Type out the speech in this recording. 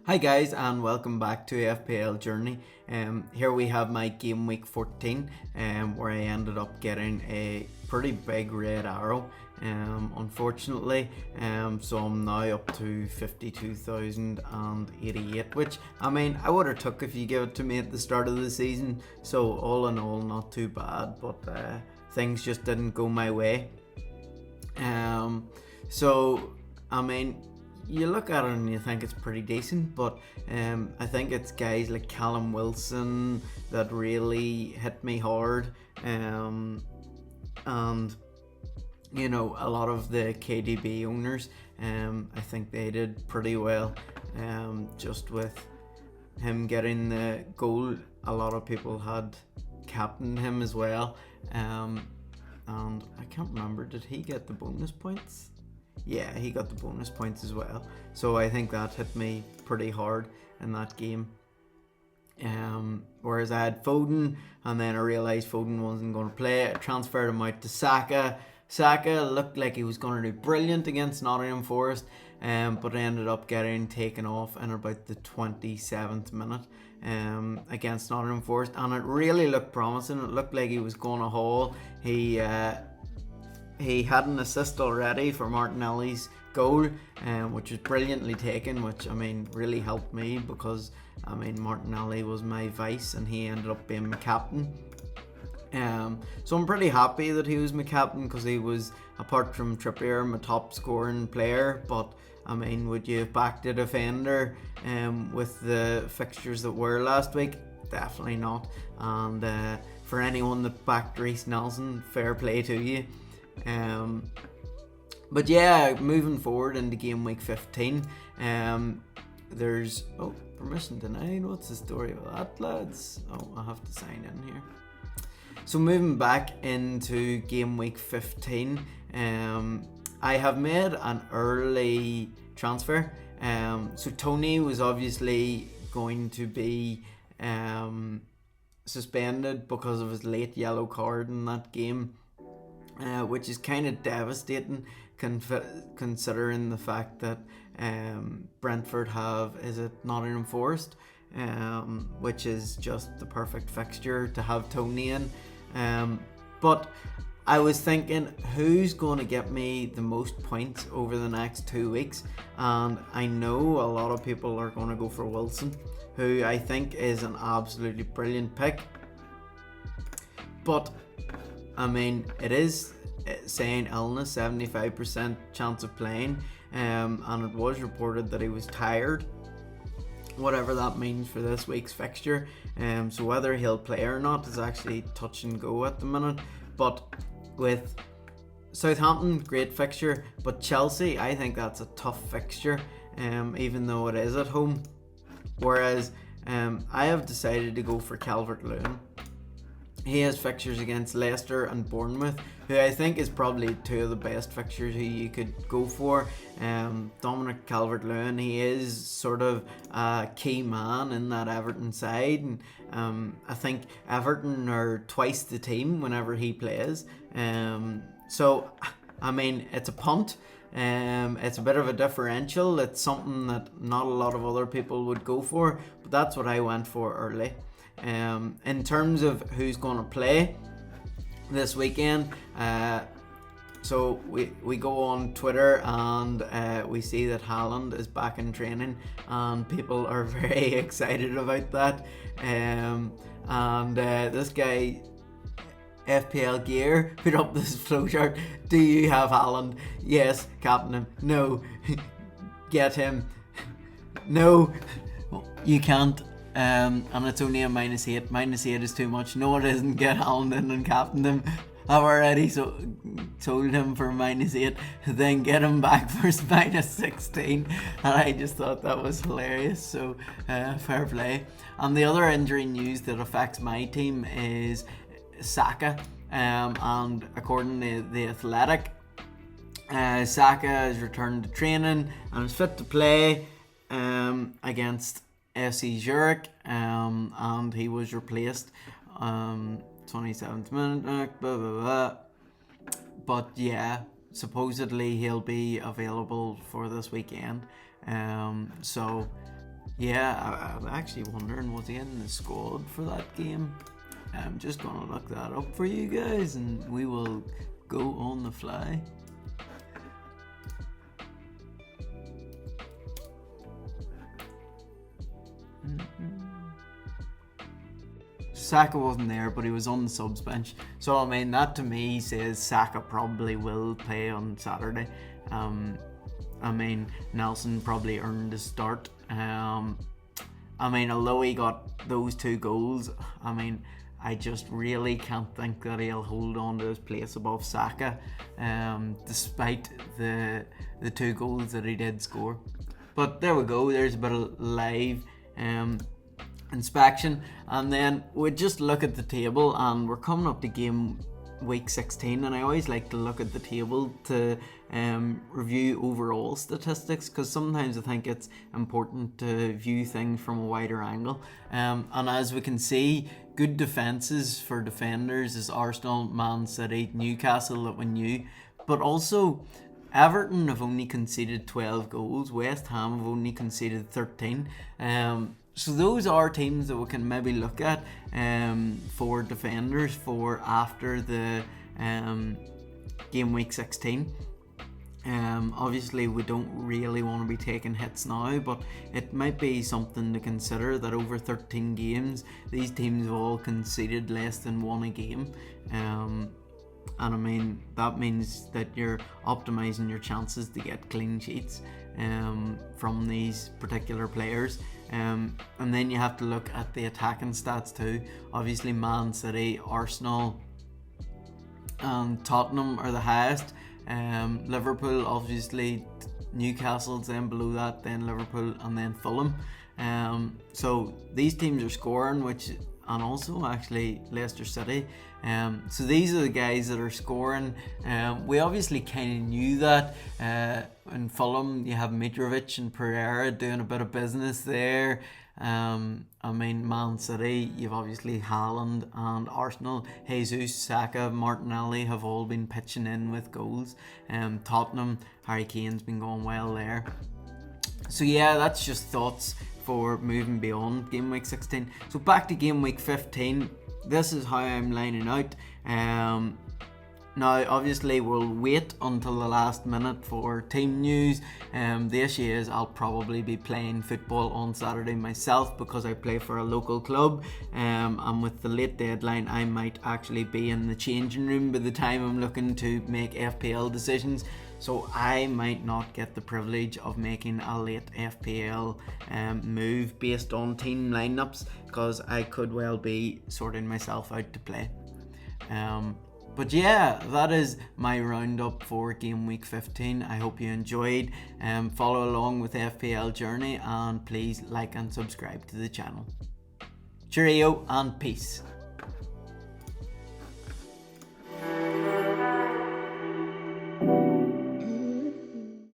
Hi guys, and welcome back to FPL Journey. Here we have my game week 14, where I ended up getting a pretty big red arrow, unfortunately. So I'm now up to 52,088, which I mean I would have took if you give it to me at the start of the season. So all in all, not too bad, but things just didn't go my way. So I mean, you look at it and you think it's pretty decent, but I think it's guys like Callum Wilson that really hit me hard, and you know, a lot of the KDB owners, I think they did pretty well, just with him getting the goal. A lot of people had captained him as well, and I can't remember, did he get the bonus points? Yeah, he got the bonus points as well. So I think that hit me pretty hard in that game. Whereas I had Foden, and then I realised Foden wasn't going to play. I transferred him out to Saka. Saka looked like he was going to do brilliant against Nottingham Forest, but ended up getting taken off in about the 27th minute against Nottingham Forest, and it really looked promising. It looked like he was going to haul. He had an assist already for Martinelli's goal, which was brilliantly taken, which I mean really helped me because I mean Martinelli was my vice and he ended up being my captain. So I'm pretty happy that he was my captain because he was, apart from Trippier, my top scoring player. But I mean, would you have backed a defender with the fixtures that were last week? Definitely not. And for anyone that backed Reece Nelson, fair play to you. But yeah, moving forward into game week 15, there's permission denied. What's the story of that, lads? I have to sign in here. So moving back into game week 15, I have made an early transfer. So Tony was obviously going to be suspended because of his late yellow card in that game. Which is kind of devastating considering the fact that Brentford have, is it Nottingham Forest, which is just the perfect fixture to have Tony in. But I was thinking, who's going to get me the most points over the next 2 weeks? And I know a lot of people are going to go for Wilson, who I think is an absolutely brilliant pick. But I mean, it is saying illness, 75% chance of playing, and it was reported that he was tired, whatever that means for this week's fixture. So whether he'll play or not is actually touch and go at the minute. But with Southampton, great fixture, but Chelsea, I think that's a tough fixture, even though it is at home. Whereas I have decided to go for Calvert Lewin. He has fixtures against Leicester and Bournemouth, who I think is probably two of the best fixtures who you could go for. Dominic Calvert Lewin, he is sort of a key man in that Everton side, and I think Everton are twice the team whenever he plays. So I mean, it's a punt. It's a bit of a differential. It's something that not a lot of other people would go for, but that's what I went for early. In terms of who's going to play this weekend, so we go on Twitter and we see that Haaland is back in training, and people are very excited about that. And this guy, FPL Gear, put up this flowchart. Do you have Haaland? Yes. Captain him? No. Get him? No. You can't. And it's only a -8. -8 is too much. No, it isn't. Get Haaland in and captain him. I've already sold him for -8, then get him back for -16, and I just thought that was hilarious. So fair play. And the other injury news that affects my team is Saka, and according to The Athletic, Saka has returned to training and is fit to play against FC Zurich, and he was replaced 27th minute, blah, blah, blah. But yeah, supposedly he'll be available for this weekend. So Yeah, I'm actually wondering, was he in the squad for that game? I'm just gonna look that up for you guys, and we will go on the fly. Saka wasn't there, but he was on the subs bench. So I mean, that to me says Saka probably will play on Saturday. I mean, Nelson probably earned a start. I mean, although he got those 2 goals, I mean, I just really can't think that he'll hold on to his place above Saka, despite the 2 goals that he did score. But there we go. There's a bit of live inspection, and then we just look at the table, and we're coming up to game week 16, and I always like to look at the table to review overall statistics, because sometimes I think it's important to view things from a wider angle, and as we can see, good defences for defenders is Arsenal, Man City, Newcastle that we knew, but also Everton have only conceded 12 goals, West Ham have only conceded 13. So those are teams that we can maybe look at for defenders for after the game week 16. Obviously we don't really want to be taking hits now, but it might be something to consider that over 13 games these teams have all conceded less than 1 a game. And I mean, that means that you're optimising your chances to get clean sheets from these particular players. And then you have to look at the attacking stats too. Obviously Man City, Arsenal and Tottenham are the highest. Liverpool, obviously, Newcastle's then below that, then Liverpool and then Fulham. So these teams are scoring, and also actually Leicester City. So these are the guys that are scoring. We obviously kind of knew that. In Fulham you have Mitrovic and Pereira doing a bit of business there. I mean, Man City, you've obviously Haaland, and Arsenal, Jesus, Saka, Martinelli have all been pitching in with goals. Tottenham, Harry Kane's been going well there. So yeah, that's just thoughts for moving beyond game week 16. So back to game week 15. This is how I'm lining out. Now obviously we'll wait until the last minute for team news. The issue is I'll probably be playing football on Saturday myself because I play for a local club, and with the late deadline I might actually be in the changing room by the time I'm looking to make FPL decisions. So I might not get the privilege of making a late FPL move based on team lineups, because I could well be sorting myself out to play. But yeah, that is my roundup for game week 15. I hope you enjoyed. Follow along with the FPL journey, and please like and subscribe to the channel. Cheerio and peace.